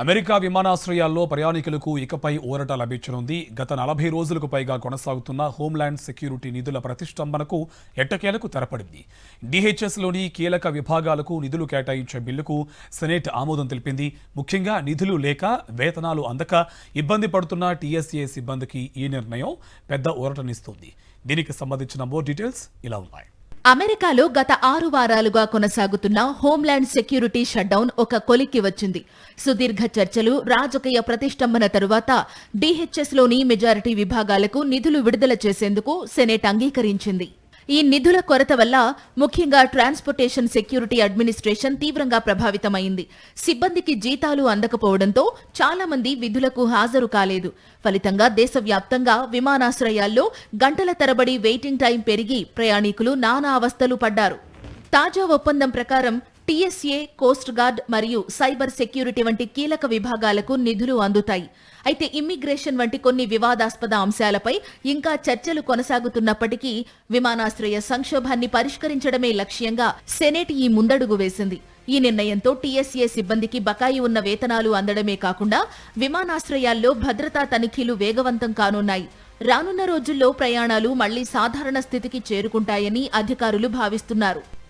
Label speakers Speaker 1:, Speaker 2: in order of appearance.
Speaker 1: America విమానాశ్రయాల్లో ప్రయాణికులకు ఇకపై ఊరట లభించనుంది. గత 40 రోజులకు పైగా కొనసాగుతున్న హోంల్యాండ్ సెక్యూరిటీ నిధుల ప్రతిష్టంభనకు ఎట్టకేలకు తెరపడింది. డిహెచ్ఎస్లోని కీలక విభాగాలకు నిధులు కేటాయించే బిల్లుకు సెనేట్ ఆమోదం తెలిపింది. ముఖ్యంగా నిధులు లేక వేతనాలు అందక ఇబ్బంది పడుతున్న టీఎస్ఏ సిబ్బందికి ఈ నిర్ణయం పెద్ద ఊరటనిస్తుంది. దీనికి సంబంధించిన మోర్ డీటెయిల్స్ ఇలా ఉన్నాయి.
Speaker 2: అమెరికాలో గత 6 వారాలుగా కొనసాగుతున్న హోంల్యాండ్ సెక్యూరిటీ షట్డౌన్ ఒక కొలిక్కి వచ్చింది. సుదీర్ఘ చర్చలు, రాజకీయ ప్రతిష్టంభన తరువాత డిహెచ్ఎస్లోని మెజారిటీ విభాగాలకు నిధులు విడుదల చేసేందుకు సెనేట్ అంగీకరించింది. ఈ నిధుల కొరత వల్ల ముఖ్యంగా ట్రాన్స్పోర్టేషన్ సెక్యూరిటీ అడ్మినిస్ట్రేషన్ తీవ్రంగా ప్రభావితమైంది. సిబ్బందికి జీతాలు అందకపోవడంతో చాలా మంది విధులకు హాజరు కాలేదు. ఫలితంగా దేశవ్యాప్తంగా విమానాశ్రయాల్లో గంటల తరబడి వెయిటింగ్ టైం పెరిగి ప్రయాణికులు నానా అవస్థలు పడ్డారు. తాజా ఒప్పందం ప్రకారం టీఎస్ఏ, కోస్ట్ గార్డ్ మరియు సైబర్ సెక్యూరిటీ వంటి కీలక విభాగాలకు నిధులు అందుతాయి. అయితే ఇమ్మిగ్రేషన్ వంటి కొన్ని వివాదాస్పద అంశాలపై ఇంకా చర్చలు కొనసాగుతున్నప్పటికీ విమానాశ్రయ సంక్షోభాన్ని పరిష్కరించడమే లక్ష్యంగా సెనేట్ ఈ ముందడుగు వేసింది. ఈ నిర్ణయంతో టీఎస్ఏ సిబ్బందికి బకాయి ఉన్న వేతనాలు అందడమే కాకుండా విమానాశ్రయాల్లో భద్రతా తనిఖీలు వేగవంతం కానున్నాయి. రానున్న రోజుల్లో ప్రయాణాలు మళ్లీ సాధారణ స్థితికి చేరుకుంటాయని అధికారులు భావిస్తున్నారు.